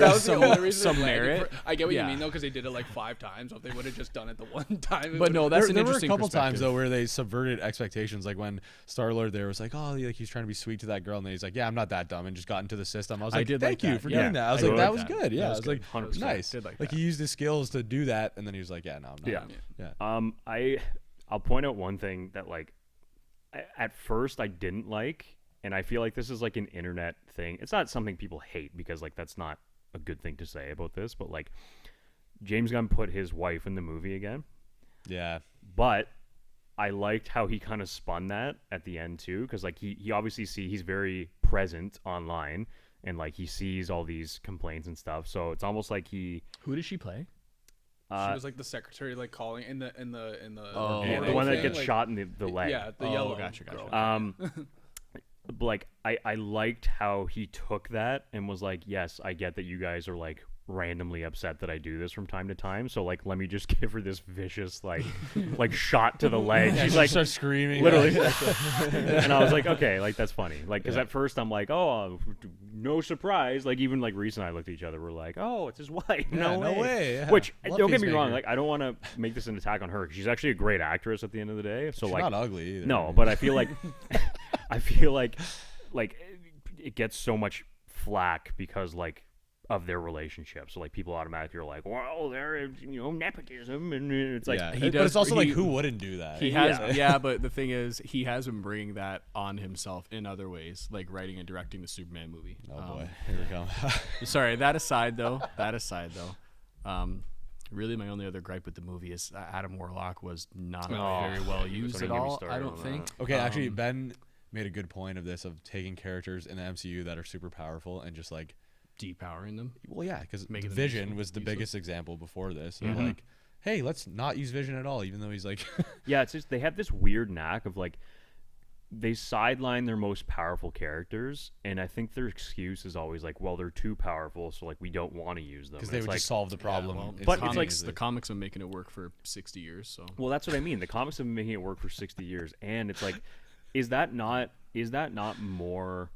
B: is some merit.
C: I get what you mean though, because they did it like 5 times. So if they would have just done it the one time,
B: but no, that's an
D: there were a
B: interesting
D: couple times
B: perspective.
D: though where they subverted expectations, like when Star-Lord there was like, oh, like he's trying to be sweet to that girl, and then he's like, yeah, I'm not that dumb, and just got into the system. I was like,
B: did
D: thank
B: like
D: you
B: that.
D: for
B: Yeah.
D: doing that. I was
B: I
D: like,
B: did
D: that
B: like
D: was
B: that.
D: good. Yeah,
B: That
D: I
B: was
D: was like,
A: 100%.
D: nice.
B: Did like
D: Like
B: that.
D: he used his skills to do that, and then he was like, yeah, no, I'm not.
A: Yeah. I'll point out one thing that like at first I didn't like, and I feel like this is like an internet thing. It's not something people hate, because like that's not a good thing to say about this, but like James Gunn put his wife in the movie again.
D: Yeah.
A: But I liked how he kind of spun that at the end too, because like he obviously he's very present online, and like he sees all these complaints and stuff. So it's almost like
B: Who did she play?
C: she was like the secretary, like calling in the
B: Oh,
A: the
C: portal
A: one that
C: thing,
A: gets
C: like,
A: shot in the leg.
C: Yeah, the
B: Oh,
C: yellow.
B: gotcha.
C: girl.
A: But like I liked how he took that and was like, yes, I get that you guys are like randomly upset that I do this from time to time, so like let me just give her this vicious like shot to the leg.
D: Yeah,
A: She's
D: she
A: like
D: starts screaming.
A: literally. And I was like, okay, like that's funny, like because at first I'm like, oh, no surprise, like even like Reese and I looked at each other, we're like, oh, it's his wife.
D: Yeah, no way. Yeah.
A: Which
D: Love
A: don't get me wrong,
D: Peacemaker.
A: like I don't want to make this an attack on her. She's actually a great actress at the end of the day, so
D: She's
A: like
D: not ugly either.
A: no, but I feel like like it gets so much flack because like of their relationship. So like people automatically are like, well, they're nepotism, and it's like
D: yeah.
B: he
D: But
B: does-
D: it's also like
B: he-
D: who wouldn't do that?
B: He has, yeah, but the thing is, he has been bringing that on himself in other ways, like writing and directing the Superman movie.
D: Oh boy, here we go.
B: Sorry, that aside though, really my only other gripe with the movie is Adam Warlock was not very well used
A: don't
B: at
A: even get me
B: all.
A: started
B: I don't
A: on
B: think.
A: that.
D: Okay, actually, Ben made a good point of this, of taking characters in the MCU that are super powerful and just like,
B: Depowering them.
D: well, yeah, because
B: Making them
D: Vision
B: useless.
D: was the biggest example before this. Of like, hey, let's not use Vision at all, even though he's like,
A: yeah, it's just they have this weird knack of like they sideline their most powerful characters, and I think their excuse is always like, well, they're too powerful, so like we don't want to use them.
D: because
A: And
D: they
A: it's
D: would
A: like,
D: just solve the problem.
B: Well,
A: But it's like
B: the comics have been making it work for 60 years. So
A: well, that's what I mean. The comics have been making it work for 60 years, and it's like, is that not more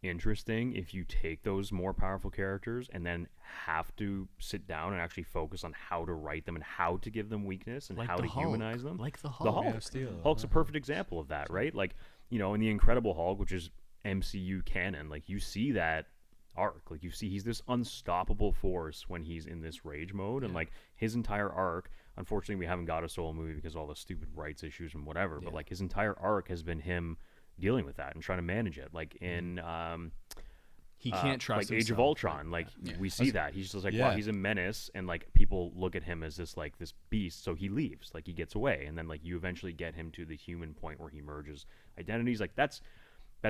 A: interesting if you take those more powerful characters and then have to sit down and actually focus on how to write them and how to give them weakness and
B: like
A: how
B: the
A: to
B: Hulk,
A: humanize them?
B: like the Hulk.
A: The Hulk.
D: Man of Steel.
A: Hulk's a perfect example of that, right? Like, you know, in the Incredible Hulk, which is MCU canon, like you see that arc. Like you see he's this unstoppable force when he's in this rage mode, and like his entire arc, unfortunately we haven't got a solo movie because of all the stupid rights issues and whatever, but like his entire arc has been him dealing with that and trying to manage it. Like in
B: He can't trust
A: like Age of
B: himself.
A: Ultron, like we see that he's just like,
D: Yeah.
A: wow, he's a menace, and like people look at him as this beast, so he leaves, like he gets away, and then like you eventually get him to the human point where he merges identities. Like that's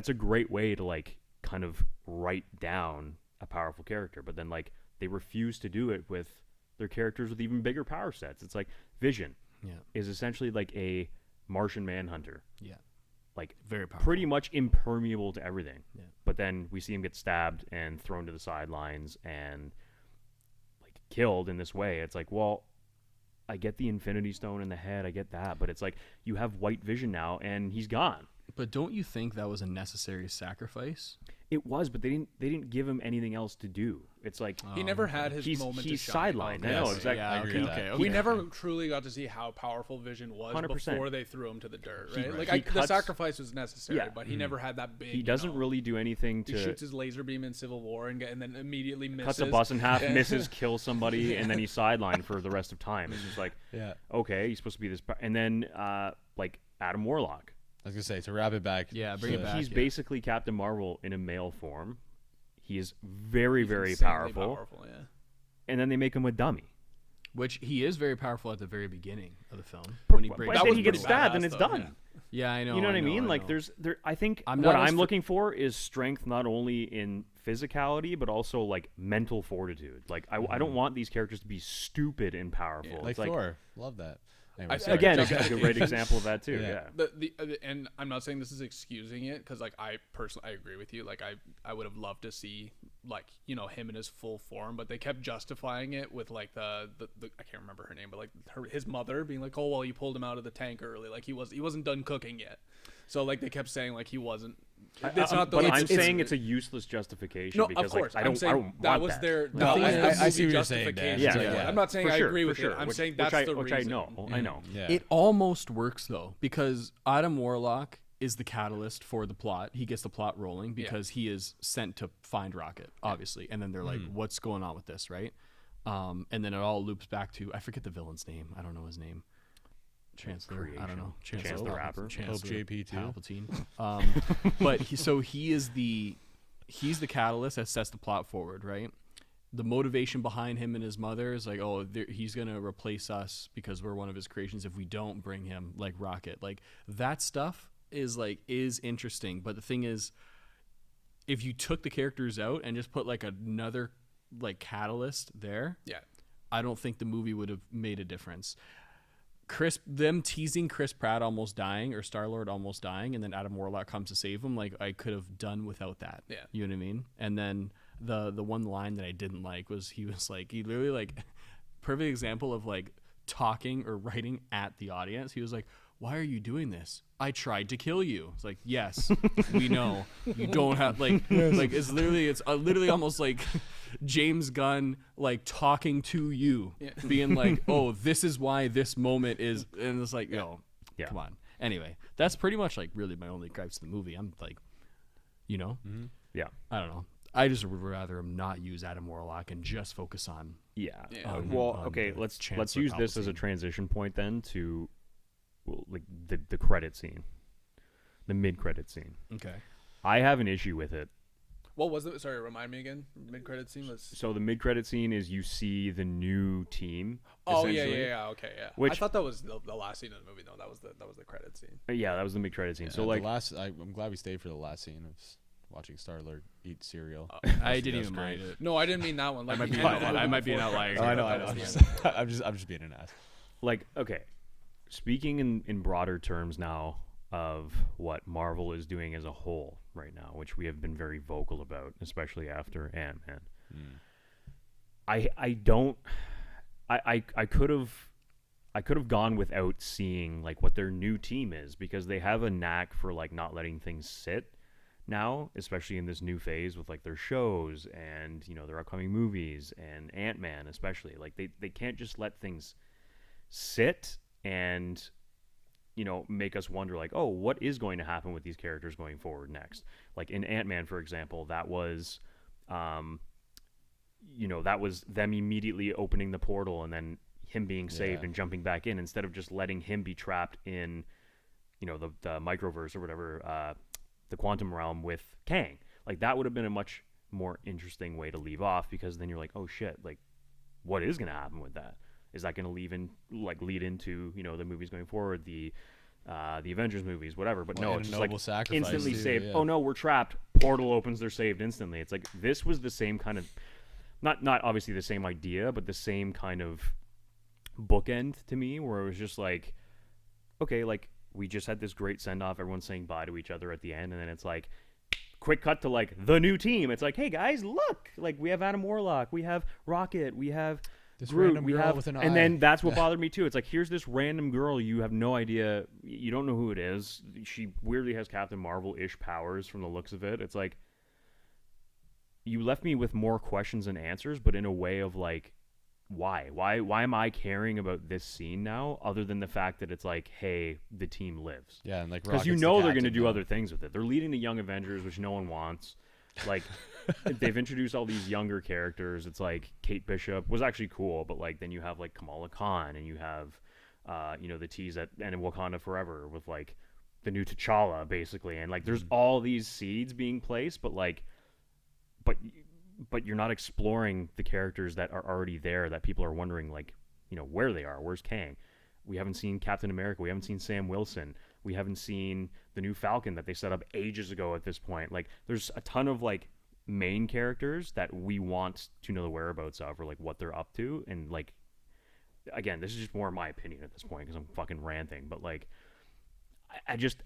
A: a great way to like kind of write down a powerful character, but then like they refuse to do it with their characters with even bigger power sets. It's like Vision is essentially like a Martian Manhunter.
B: Yeah.
A: Like
B: Very powerful.
A: pretty much impermeable to everything.
B: Yeah.
A: But then we see him get stabbed and thrown to the sidelines and like killed in this way. It's like, well, I get the Infinity Stone in the head, I get that, but it's like you have White Vision now and he's gone.
B: But don't you think that was a necessary sacrifice?
A: It was, but they didn't give him anything else to do. It's like
C: He never had his moment
A: he's
C: to shine.
A: sidelined.
B: Okay.
A: I know
B: Yes.
A: exactly.
B: Yeah,
D: I agree with that.
C: We never truly got to see how powerful Vision was
A: 100%.
C: before they threw him to the dirt,
A: He-
C: right?
A: he
C: Like the
A: cuts-
C: sacrifice was necessary,
A: Yeah.
C: but he never had that big.
A: He doesn't really do anything
C: He
A: to
C: shoots his laser beam in Civil War and then immediately misses.
A: cuts a bus in half, misses, kills somebody, and then he's sidelined for the rest of time. It's just like,
D: Yeah.
A: okay, he's supposed to be this, and then like Adam Warlock.
D: I was gonna say to wrap it back.
B: Yeah, bring it
D: to-
B: back.
A: He's
B: yeah.
A: basically Captain Marvel in a male form. He is very,
C: He's
A: very
C: insanely
A: powerful.
C: Yeah.
A: And then they make him a dummy.
B: Which he is very powerful at the very beginning of the film when he
A: But
B: breaks.
A: then
C: was
A: he gets
C: pretty
A: stabbed
C: badass,
A: and it's
C: though,
A: done.
B: Yeah, I know.
A: You know what I mean?
B: know.
A: Like I think
B: I'm
A: what
B: not as
A: I'm
B: fr-
A: looking for is strength, not only in physicality but also like mental fortitude. Like I don't want these characters to be stupid and powerful.
C: Yeah.
A: It's
D: like Thor. Love that. Anyway,
C: I-
D: sorry.
A: again,
C: Jump
A: a
C: back.
A: great example of that too.
D: Yeah.
A: Yeah.
C: And I'm not saying this is excusing it because like I personally I agree with you. Like I would have loved to see like him in his full form, but they kept justifying it with like the I can't remember her name, but like his mother being like, oh well, you pulled him out of the tank early, like he wasn't done cooking yet. So like they kept saying like he wasn't. It's not the.
A: But
C: it's-
A: I'm
C: it's-
A: saying it's a useless justification
C: No,
A: because
C: of course.
A: like,
C: I'm
A: I
C: saying
A: don't
C: that
A: want
C: was
A: that.
C: their.
D: No,
C: That was the
D: I see
C: movie
D: what you're saying, Dan.
C: justification.
A: Yeah.
C: I'm not saying
A: For
C: I
A: sure,
C: agree
A: for
C: with
A: sure.
C: it. I'm
A: Which-
C: saying
A: which
C: that's
A: I,
C: the
A: which
C: reason.
A: I know. I know.
D: Yeah.
B: It almost works though because Adam Warlock is the catalyst for the plot. He gets the plot rolling because he is sent to find Rocket, obviously, and then they're like, "What's going on with this?" Right? And then it all loops back to I forget the villain's name. I don't know his name. Chancellor. I don't know.
A: Chance the Rapper.
D: Hope
B: Chancellor
D: JP too.
B: Palpatine. But he's the catalyst that sets the plot forward, right? The motivation behind him and his mother is like, oh, he's gonna replace us because we're one of his creations if we don't bring him like Rocket. Like that stuff is interesting. But the thing is, if you took the characters out and just put like another like catalyst there,
C: Yeah.
B: I don't think the movie would have made a difference. Them teasing Chris Pratt almost dying or Star-Lord almost dying and then Adam Warlock comes to save him, like I could have done without that.
C: Yeah.
B: You know what I mean? And then the one line that I didn't like was he literally like perfect example of like talking or writing at the audience. He was like, "Why are you doing this? I tried to kill you." It's like, yes, we know. You don't have like it's literally almost like James Gunn like talking to you, being like, "Oh, this is why this moment is," and it's like, "Yo, come on." Anyway, that's pretty much like really my only gripes to the movie. I'm like,
A: Yeah.
B: I don't know. I just would rather him not use Adam Warlock and just focus on.
A: Yeah.
C: Yeah.
A: Well,
B: on
A: okay.
B: the
A: Let's
B: Chancellor
A: use this as a
B: Palpatine. transition
A: point then to like the credit scene, the mid-credit scene.
B: Okay.
A: I have an issue with it.
C: What was it? Sorry, remind me again. Mid-credit scene was.
A: So the mid-credit scene is you see the new team.
C: Oh yeah,
A: essentially.
C: okay, yeah.
A: Which-
C: I thought that was the last scene of the movie. No, that was the credit scene.
A: Yeah, that was the mid-credit scene. So
D: The
A: like,
D: last, I'm glad we stayed for the last scene of watching Star-Lord eat cereal.
B: I didn't
D: That's
B: even
D: great.
B: mind it.
C: No, I didn't mean that one. Like,
B: might be
C: the
B: an
C: end of the
B: outlier. I
C: movie
B: might be an
C: before
B: outlier.
C: credits.
D: I know.
C: That
D: I'm
C: was
D: just,
C: the end.
D: I'm just being an ass.
A: like okay, speaking in broader terms now of what Marvel is doing as a whole right now, which we have been very vocal about, especially after Ant-Man. I could have gone without seeing like what their new team is, because they have a knack for like not letting things sit now, especially in this new phase with like their shows and their upcoming movies and Ant-Man especially. Like they can't just let things sit and make us wonder like, oh, what is going to happen with these characters going forward next? Like in Ant-Man, for example, that was that was them immediately opening the portal and then him being saved and jumping back in, instead of just letting him be trapped in the microverse or whatever, the quantum realm with Kang. Like that would have been a much more interesting way to leave off, because then you're like, oh shit, like what is going to happen with that? Is that going to lead into the movies going forward, the Avengers movies, whatever? But no,
D: and
A: it's
D: a
A: just like
D: noble sacrifice,
A: instantly
D: too,
A: saved.
D: yeah.
A: Oh no, we're trapped. Portal opens, they're saved instantly. It's like this was the same kind of, not obviously the same idea, but the same kind of bookend to me, where it was just like, okay, like we just had this great send off, everyone's saying bye to each other at the end, and then it's like quick cut to like the new team. It's like, hey guys, look, like we have Adam Warlock, we have Rocket, we have
D: This
A: Groot,
D: random
A: we
D: girl
A: have,
D: with an
A: and
D: eye.
A: then that's what bothered me too. It's like, here's this random girl, you have no idea, you don't know who it is. She weirdly has Captain Marvel-ish powers from the looks of it. It's like, you left me with more questions than answers, but in a way of like, why am I caring about this scene now, other than the fact that it's like, hey, the team lives.
D: Yeah, and like
A: Because you
D: Rocket's
A: know
D: the
A: they're going to
D: captain
A: do
D: now.
A: other things with it. They're leading the Young Avengers, which no one wants. Like, they've introduced all these younger characters. It's like Kate Bishop was actually cool, but like then you have like Kamala Khan, and you have, the tease that and in Wakanda Forever with like the new T'Challa basically, and like there's all these seeds being placed, but like, but you're not exploring the characters that are already there that people are wondering like, where they are. Where's Kang? We haven't seen Captain America. We haven't seen Sam Wilson. We haven't seen the new Falcon that they set up ages ago at this point. Like, there's a ton of, like, main characters that we want to know the whereabouts of, or, like, what they're up to. And, like, again, this is just more my opinion at this point because I'm fucking ranting. But, like, I just,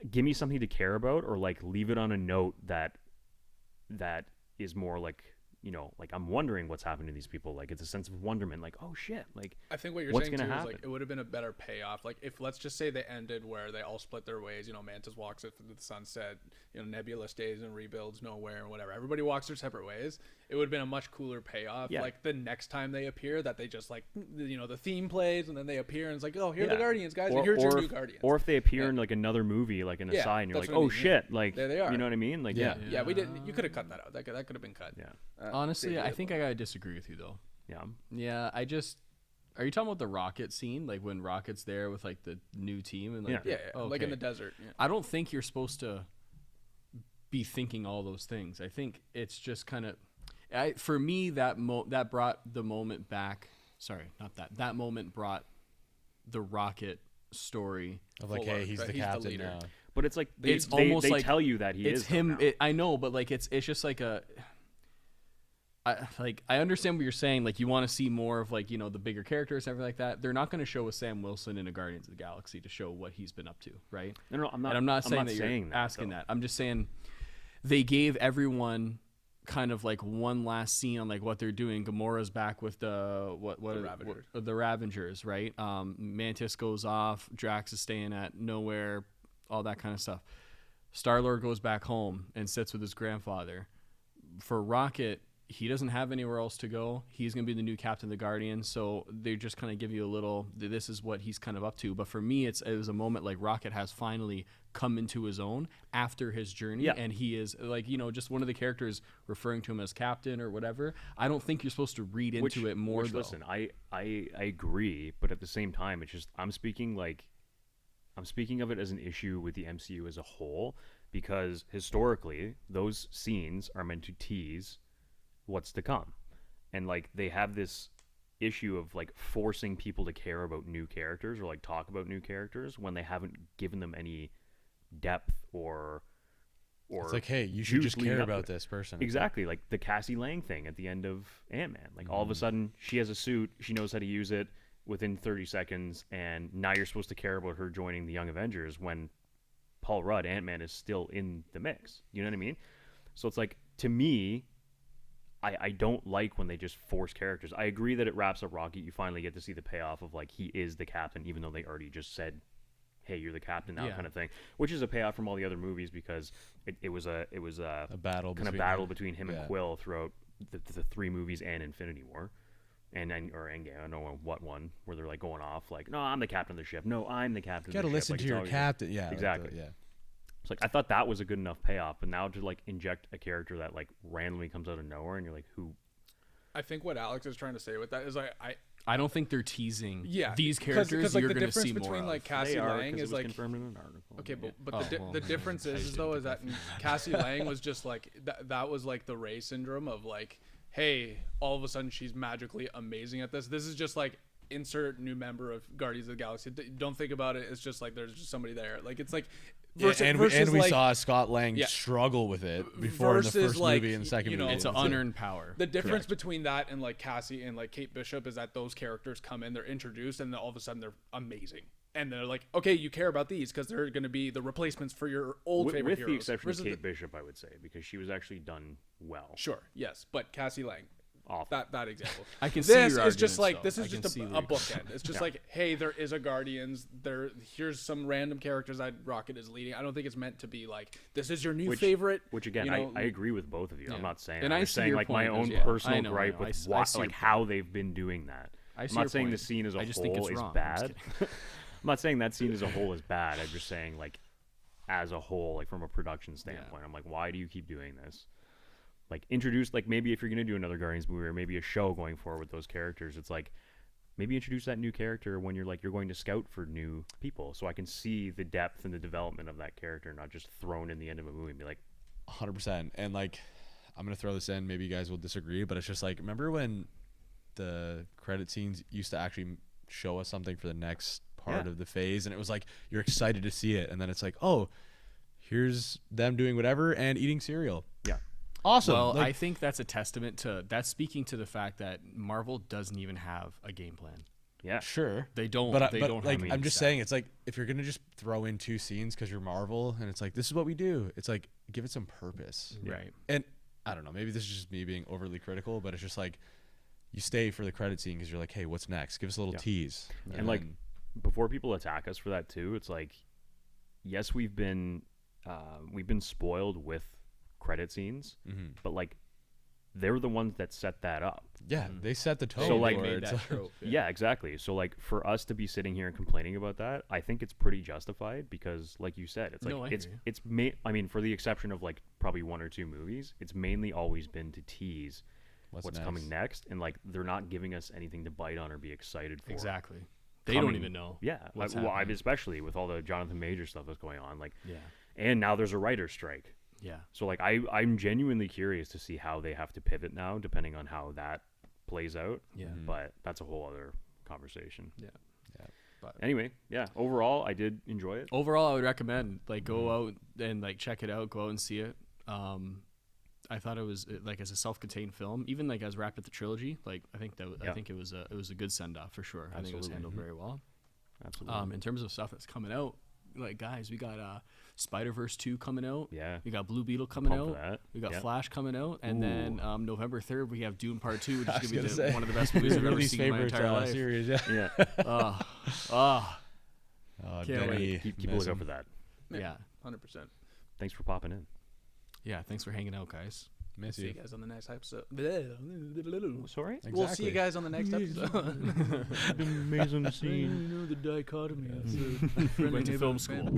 A: give me something to care about, or, like, leave it on a note that is more, like, like I'm wondering what's happening to these people. Like, it's a sense of wonderment. Like, oh shit. Like,
C: I think what you're
A: what's
C: saying
A: gonna
C: too
A: happen?
C: is like it would have been a better payoff. Like if let's just say they ended where they all split their ways. Mantis walks into the sunset. Nebula stays and rebuilds nowhere or whatever. Everybody walks their separate ways. It would have been a much cooler payoff.
A: Yeah.
C: Like the next time they appear, that they just like the theme plays and then they appear and it's like, oh, here are
A: Yeah.
C: the Guardians, guys.
A: Or,
C: Here's
A: or
C: your
A: if,
C: new Guardians.
A: Or if they appear in like another movie, like in a
C: Yeah,
A: side, and you're
C: that's
A: like,
C: what I
A: oh
C: mean, yeah.
A: shit, like
C: There they are.
A: You know what I mean? Like,
D: Yeah.
C: yeah, we didn't. You could have cut that out. That could have been cut.
A: yeah,
B: Honestly, I think I gotta disagree with you though.
A: yeah.
B: Yeah, are you talking about the Rocket scene, like when Rocket's there with like the new team and like
C: Yeah, like in
B: Okay.
C: the desert. Yeah.
B: I don't think you're supposed to be thinking all those things. I think it's just kind of, for me, that brought the moment back. Sorry, not that. That moment brought the Rocket story.
D: Of like,
C: Full
D: hey,
C: on,
D: he's
C: right?
D: the
C: He's the
D: captain
C: leader.
D: now.
A: But it's like
B: It's
A: they
B: almost like
A: tell you that he
B: it's
A: is
B: him.
A: though now.
B: I know, but like it's just like I understand what you're saying. Like you want to see more of like the bigger characters, everything like that. They're not going to show a Sam Wilson in a Guardians of the Galaxy to show what he's been up to, right?
A: No, I'm not.
B: And I'm not saying that
A: saying
B: you're
A: that,
B: asking
A: though.
B: that. I'm just saying they gave everyone kind of like one last scene on like what they're doing. Gamora's back with the
C: Ravagers.
B: the Ravengers, right? Mantis goes off. Drax is staying at nowhere. All that kind of stuff. Star-Lord goes back home and sits with his grandfather. For Rocket, he doesn't have anywhere else to go. He's going to be the new captain of the Guardians. So they just kind of give you a little, this is what he's kind of up to. But for me, it was a moment like Rocket has finally come into his own after his journey.
A: Yeah.
B: And he is like, just one of the characters referring to him as captain or whatever. I don't think you're supposed to read into it more though.
A: Listen, I agree, but at the same time, it's just I'm speaking of it as an issue with the MCU as a whole, because historically those scenes are meant to tease what's to come, and like they have this issue of like forcing people to care about new characters or like talk about new characters when they haven't given them any depth or
D: It's like, hey, you should
A: juice
D: just
A: leading
D: care
A: up to
D: about
A: it.
D: this person.
A: Exactly, like the Cassie Lang thing at the end of Ant-Man. Like all of a sudden she has a suit, she knows how to use it within 30 seconds, and now you're supposed to care about her joining the Young Avengers when Paul Rudd, Ant-Man, is still in the mix. You know what I mean? So it's like, to me, I don't like when they just force characters. I agree that it wraps up Rocket. You finally get to see the payoff of like he is the captain, even though they already just said, "Hey, you're the captain now,"
B: Yeah.
A: kind of thing. Which is a payoff from all the other movies, because it was a
D: battle
A: kind of
D: between
A: battle
D: them.
A: between him
D: Yeah.
A: and Quill throughout the three movies and Infinity War. And or Endgame, I don't know what one, where they're like going off like, "No, I'm the captain of the ship. No, I'm the captain
D: You
A: of
D: gotta
A: the ship."
D: listen
A: Like,
D: to
A: it's
D: your
A: always-
D: captain. Yeah,
A: exactly.
D: yeah.
A: It's like, I thought that was a good enough payoff, but now to like inject a character that like randomly comes out of nowhere, and you're like, who?
C: I think what Alex is trying to say with that is
B: I don't think they're teasing
C: yeah
B: these
C: 'cause,
B: characters
C: like
B: you're
C: the
B: going to
C: difference
B: see more
C: between
B: of.
C: like Cassie
A: They are,
C: Lang
A: 'cause it
C: is
A: was
C: like
A: confirmed in an article.
C: okay,
A: Yeah.
C: the difference is though is that Cassie Lang was just like that was like the Rey syndrome of like, hey, all of a sudden she's magically amazing at this. This is just like insert new member of Guardians of the Galaxy. Don't think about it. It's just like there's just somebody there. Like it's like versus,
D: and
C: versus
D: we
C: like,
D: saw Scott Lang
C: Yeah.
D: struggle with it before in the
C: Versus,
D: first
C: like,
D: movie and the second
C: you know,
D: movie.
B: It's an
D: That's it.
B: unearned power.
C: the difference between that and like Cassie and like Kate Bishop is that those characters come in, they're introduced, and then all of a sudden they're amazing. And they're like, okay, you care about these because they're going to be the replacements for your old favorite
A: with
C: heroes.
A: the exception of
C: Versus
A: Kate Bishop, I would say, because she was actually done well.
C: Sure, yes, but Cassie Lang,
A: awful.
C: That example.
B: I can see
C: This
B: your
C: is just
B: arguments,
C: like
B: though.
C: this
B: I
C: is
B: can
C: just
B: see
C: a
B: where you're-
C: bookend. It's just like, hey, there is a Guardians. Here's some random characters that Rocket is leading. I don't think it's meant to be like this is your new favorite.
A: Which again,
C: you know,
A: I agree with both of you.
B: Yeah.
A: I'm not saying.
B: And
A: I'm
B: I
A: just
B: see
A: saying
B: your
A: like my
B: point,
A: own
B: yeah.
A: personal
B: I know,
A: gripe
B: I
A: with
B: know. I see
A: like
B: your
A: how they've been doing that.
B: I
A: I'm
B: see
A: not
B: your
A: saying the
B: point.
A: scene as a
B: I just think
A: whole
B: it's
A: is
B: wrong. I'm just
A: bad. I'm not saying that scene as a whole is bad. I'm just saying like as a whole, like from a production standpoint, I'm like, why do you keep doing this? Like introduce, like maybe if you're gonna do another Guardians movie or maybe a show going forward with those characters, it's like maybe introduce that new character when you're going to scout for new people, so I can see the depth and the development of that character, not just thrown in the end of a movie and be like,
D: 100%. And like, I'm gonna throw this in. Maybe you guys will disagree, but it's just like, remember when the credit scenes used to actually show us something for the next part of the phase, and it was like you're excited to see it, and then it's like, oh, here's them doing whatever and eating cereal.
A: yeah,
D: Awesome.
B: Well,
D: Like,
B: I think that's a testament to that's speaking to the fact that Marvel doesn't even have a game plan.
A: yeah,
D: sure.
B: They don't.
D: But
B: They don't.
D: like,
B: have
D: I'm just
B: set.
D: saying, it's like if you're gonna just throw in 2 scenes because you're Marvel, and it's like this is what we do. It's like give it some purpose.
B: Right.
D: And I don't know, maybe this is just me being overly critical, but it's just like you stay for the credit scene because you're like, hey, what's next? Give us a little tease.
A: and like before people attack us for that too, it's like, yes, we've been spoiled with credit scenes, but like they're the ones that set that up.
D: yeah, they set the tone.
A: So, like,
D: for
C: made
D: it.
C: that trope.
A: Yeah, exactly. So like for us to be sitting here and complaining about that, I think it's pretty justified because like you said, it's like
B: No, I
A: it's
B: hear you.
A: I mean, for the exception of like probably 1 or 2 movies, it's mainly always been to tease what's coming next, and like they're not giving us anything to bite on or be excited for.
B: Exactly. They don't
A: Coming-
B: even know.
A: Yeah,
B: what's
A: well,
B: happening.
A: especially with all the Jonathan Major stuff that's going on, like,
B: Yeah.
A: and now there's a writer's strike.
B: Yeah.
A: So like I'm genuinely curious to see how they have to pivot now, depending on how that plays out.
B: Yeah.
A: But that's a whole other conversation.
B: Yeah. But
A: Anyway, yeah. Overall, I did enjoy it.
B: overall, I would recommend like go out and like check it out. Go out and see it. I thought it was like as a self-contained film, even like as wrapped at the trilogy. Like I think
A: Yeah.
B: I think it was a good send-off for sure. I think it was
A: Absolutely.
B: handled very well.
A: Absolutely.
B: In terms of stuff that's coming out, like guys, we got Spider-Verse 2 coming out.
A: Yeah.
B: We got Blue Beetle coming
A: Pumped for
B: out.
A: that.
B: We got
A: Yeah.
B: Flash coming out, and then November 3rd we have Dune Part 2, which is
D: I
B: gonna
D: was
B: be
D: gonna say,
B: one of the best movies I've ever
D: least
B: seen in my
D: favorite
B: entire life.
D: series. Yeah.
A: Yeah.
B: Oh,
D: Oh,
B: Can't
D: Denny,
B: wait.
A: keep a
D: miss
A: lookout
D: him.
A: for that.
B: yeah,
C: 100%.
A: Thanks for popping in.
B: yeah. Thanks for hanging out, guys.
D: Miss
C: See you
D: you.
C: guys on the next episode.
A: Sorry.
C: We'll see you
D: Exactly.
C: guys on the next episode.
A: Amazing scene.
C: You know the dichotomy of
B: We went to film school.
C: school.